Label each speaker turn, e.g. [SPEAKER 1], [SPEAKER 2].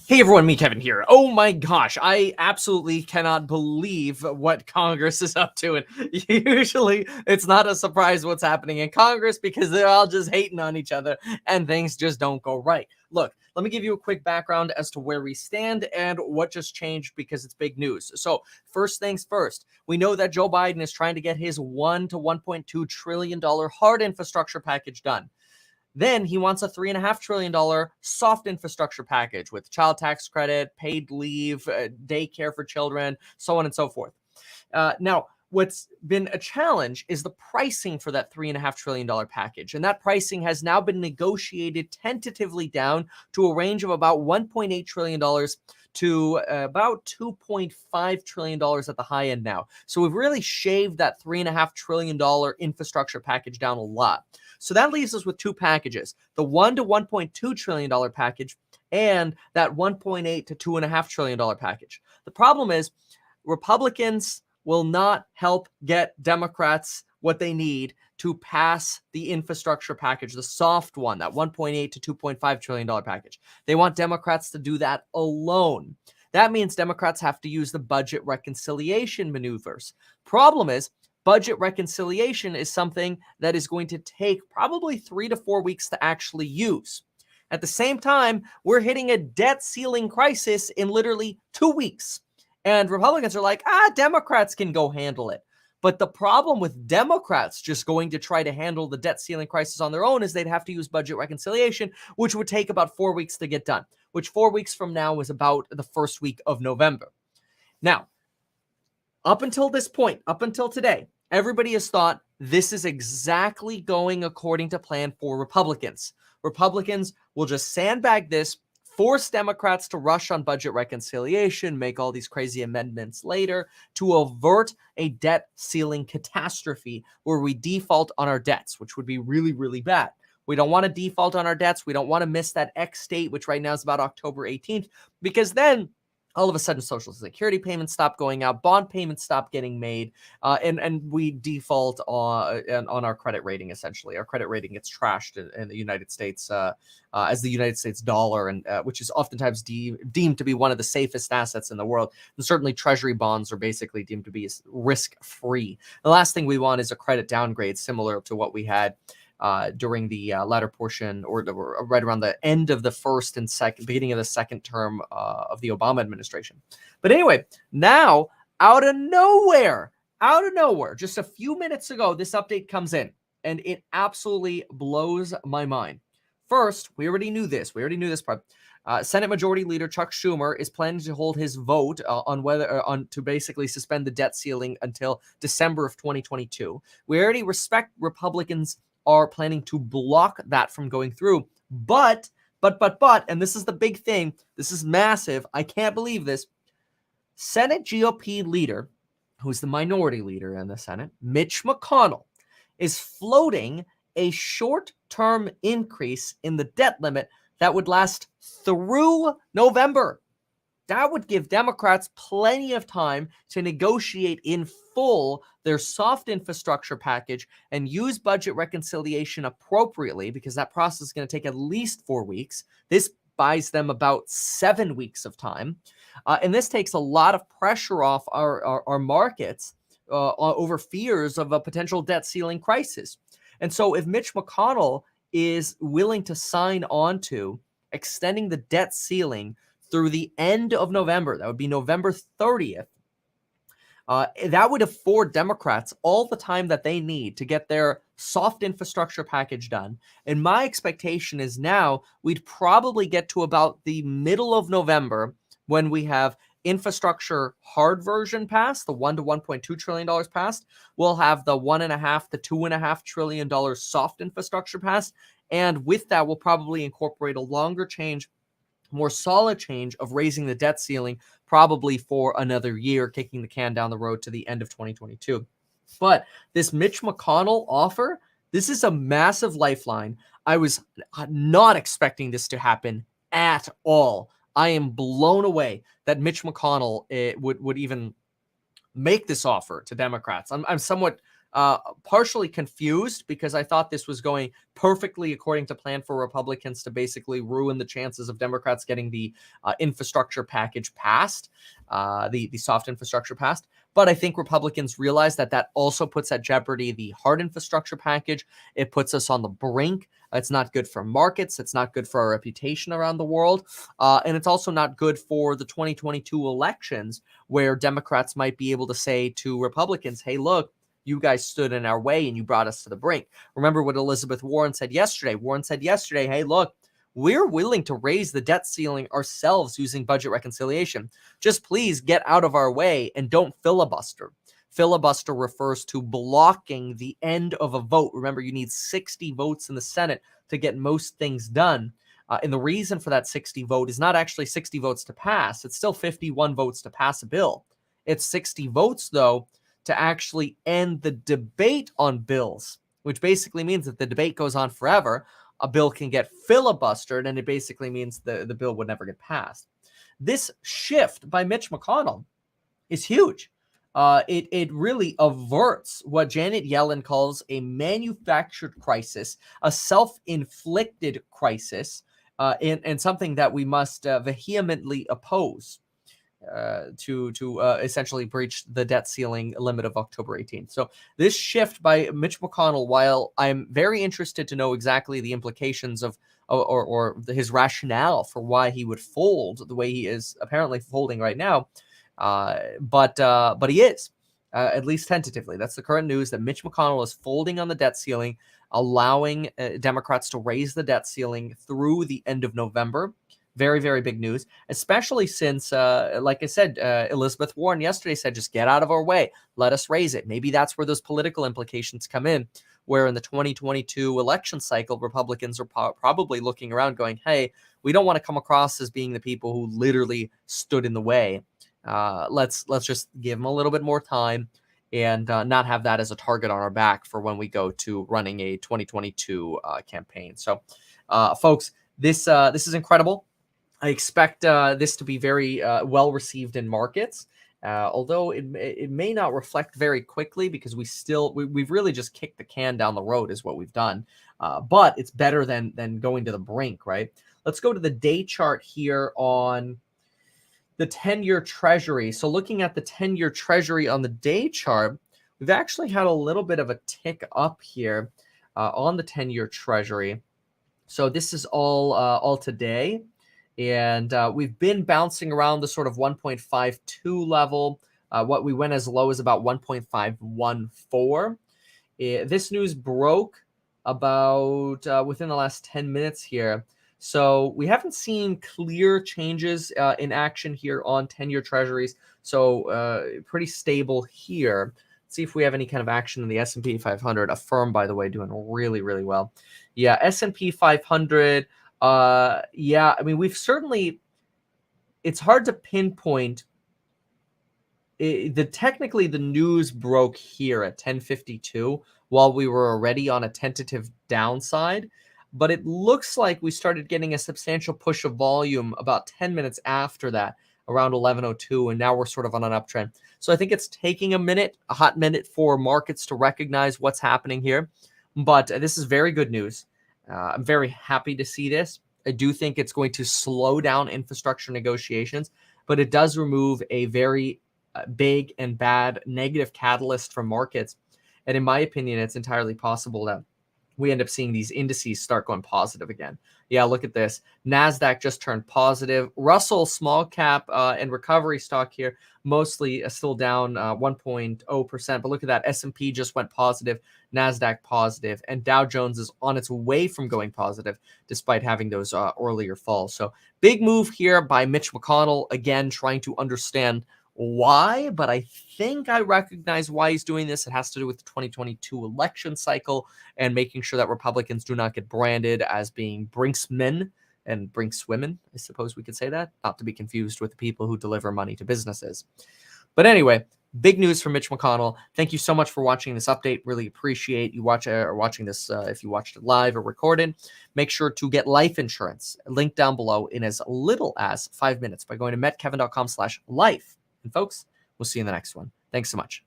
[SPEAKER 1] Hey everyone, me Kevin here. Oh my gosh, I absolutely cannot believe what Congress is up to. And usually it's not a surprise what's happening in Congress because they're all just hating on each other and things just don't go right. Look, let me give you a quick background as to where we stand and what just changed because it's big news. So, first things first, we know that Joe Biden is trying to get his $1 to $1.2 trillion hard infrastructure package done. Then he wants a $3.5 trillion soft infrastructure package with child tax credit, paid leave, daycare for children, so on and so forth. Now, what's been a challenge is the pricing for that $3.5 trillion package. And that pricing has now been negotiated tentatively down to a range of about $1.8 trillion to about $2.5 trillion at the high end now. So we've really shaved that $3.5 trillion infrastructure package down a lot. So that leaves us with two packages, the $1 to $1.2 trillion package and that $1.8 to $2.5 trillion package. The problem is Republicans will not help get Democrats what they need to pass the infrastructure package, the soft one, that $1.8 to $2.5 trillion package. They want Democrats to do that alone. That means Democrats have to use the budget reconciliation maneuvers. Problem is, budget reconciliation is something that is going to take probably 3 to 4 weeks to actually use. At the same time, we're hitting a debt ceiling crisis in literally 2 weeks. And Republicans are like, Democrats can go handle it. But the problem with Democrats just going to try to handle the debt ceiling crisis on their own is they'd have to use budget reconciliation, which would take about 4 weeks to get done, which 4 weeks from now is about the first week of November. Now, up until this point, up until today, everybody has thought this is exactly going according to plan for Republicans. Republicans will just sandbag this, force Democrats to rush on budget reconciliation, make all these crazy amendments later to avert a debt ceiling catastrophe where we default on our debts, which would be really, really bad. We don't want to default on our debts. We don't want to miss that X date, which right now is about October 18th, because then all of a sudden Social Security payments stop going out, bond payments stop getting made, and we default on our credit rating, essentially. Our credit rating gets trashed in the United States as the United States dollar, and which is oftentimes deemed to be one of the safest assets in the world. And certainly treasury bonds are basically deemed to be risk-free. The last thing we want is a credit downgrade similar to what we had during the latter portion or right around the end of the first and beginning of the second term of the Obama administration. But anyway, now out of nowhere, just a few minutes ago, this update comes in and it absolutely blows my mind. First, we already knew this. Part. Senate Majority Leader Chuck Schumer is planning to hold his vote on whether to basically suspend the debt ceiling until December of 2022. We already respect Republicans are planning to block that from going through. But, and this is the big thing, this is massive, I can't believe this, Senate GOP leader, who's the minority leader in the Senate, Mitch McConnell, is floating a short-term increase in the debt limit that would last through November. That would give Democrats plenty of time to negotiate in full their soft infrastructure package and use budget reconciliation appropriately, because that process is going to take at least 4 weeks. This buys them about 7 weeks of time. And this takes a lot of pressure off our markets over fears of a potential debt ceiling crisis. And so if Mitch McConnell is willing to sign on to extending the debt ceiling through the end of November, that would be November 30th, that would afford Democrats all the time that they need to get their soft infrastructure package done. And my expectation is now we'd probably get to about the middle of November when we have infrastructure hard version passed, the $1 to $1.2 trillion passed. We'll have the $1.5 to $2.5 trillion soft infrastructure passed. And with that, we'll probably incorporate a longer change, more solid change of raising the debt ceiling probably for another year, kicking the can down the road to the end of 2022. But this Mitch McConnell offer, this is a massive lifeline. I was not expecting this to happen at all. I am blown away that Mitch McConnell would even make this offer to Democrats. I'm somewhat partially confused because I thought this was going perfectly according to plan for Republicans to basically ruin the chances of Democrats getting the infrastructure package passed, the soft infrastructure passed. But I think Republicans realize that that also puts at jeopardy the hard infrastructure package. It puts us on the brink. It's not good for markets. It's not good for our reputation around the world. And it's also not good for the 2022 elections, where Democrats might be able to say to Republicans, hey, look, you guys stood in our way and you brought us to the brink. Remember what Elizabeth Warren said yesterday. Warren said yesterday, hey, look, we're willing to raise the debt ceiling ourselves using budget reconciliation. Just please get out of our way and don't filibuster. Filibuster refers to blocking the end of a vote. Remember, you need 60 votes in the Senate to get most things done. And the reason for that 60 vote is not actually 60 votes to pass. It's still 51 votes to pass a bill. It's 60 votes, though, to actually end the debate on bills, which basically means that the debate goes on forever. A bill can get filibustered, and it basically means the bill would never get passed. This shift by Mitch McConnell is huge. It really averts what Janet Yellen calls a manufactured crisis, a self-inflicted crisis, and something that we must vehemently oppose to essentially breach the debt ceiling limit of October 18th. So this shift by Mitch McConnell, while I'm very interested to know exactly the implications of or his rationale for why he would fold the way he is apparently folding right now, but he is, at least tentatively. That's the current news, that Mitch McConnell is folding on the debt ceiling, allowing Democrats to raise the debt ceiling through the end of November. Very, very big news, especially since, like I said, Elizabeth Warren yesterday said, just get out of our way. Let us raise it. Maybe that's where those political implications come in, where in the 2022 election cycle, Republicans are probably looking around going, hey, we don't want to come across as being the people who literally stood in the way. Let's just give them a little bit more time and not have that as a target on our back for when we go to running a 2022 campaign. So, folks, this is incredible. I expect this to be very well received in markets, although it may not reflect very quickly because we've really just kicked the can down the road is what we've done. But it's better than going to the brink, right? Let's go to the day chart here on the 10-year Treasury. So looking at the 10-year Treasury on the day chart, we've actually had a little bit of a tick up here on the 10-year Treasury. So this is all today. And we've been bouncing around the sort of 1.52 level. What we went as low as about 1.514. This news broke about within the last 10 minutes here. So we haven't seen clear changes in action here on 10-year treasuries. So pretty stable here. Let's see if we have any kind of action in the S&P 500. Affirm, by the way, doing really, really well. Yeah, S&P 500. Yeah, I mean, it's hard to pinpoint. Technically, the news broke here at 10:52 while we were already on a tentative downside, but it looks like we started getting a substantial push of volume about 10 minutes after that, around 11:02, and now we're sort of on an uptrend. So I think it's taking a hot minute for markets to recognize what's happening here, but this is very good news. I'm very happy to see this. I do think it's going to slow down infrastructure negotiations, but it does remove a very big and bad negative catalyst for markets. And in my opinion, it's entirely possible that we end up seeing these indices start going positive again. Yeah, look at this. NASDAQ just turned positive. Russell small cap and recovery stock here, mostly still down 1.0%. But look at that. S&P just went positive. NASDAQ positive. And Dow Jones is on its way from going positive despite having those earlier falls. So big move here by Mitch McConnell, again, trying to understand why, but I think I recognize why he's doing this. It has to do with the 2022 election cycle and making sure that Republicans do not get branded as being brinksmen and brinkswomen, I suppose we could say that, not to be confused with the people who deliver money to businesses. But anyway, big news from Mitch McConnell. Thank you so much for watching this update. Really appreciate you watching this. If you watched it live or recorded, make sure to get life insurance. Link down below in as little as 5 minutes by going to metkevin.com/life. And folks, we'll see you in the next one. Thanks so much.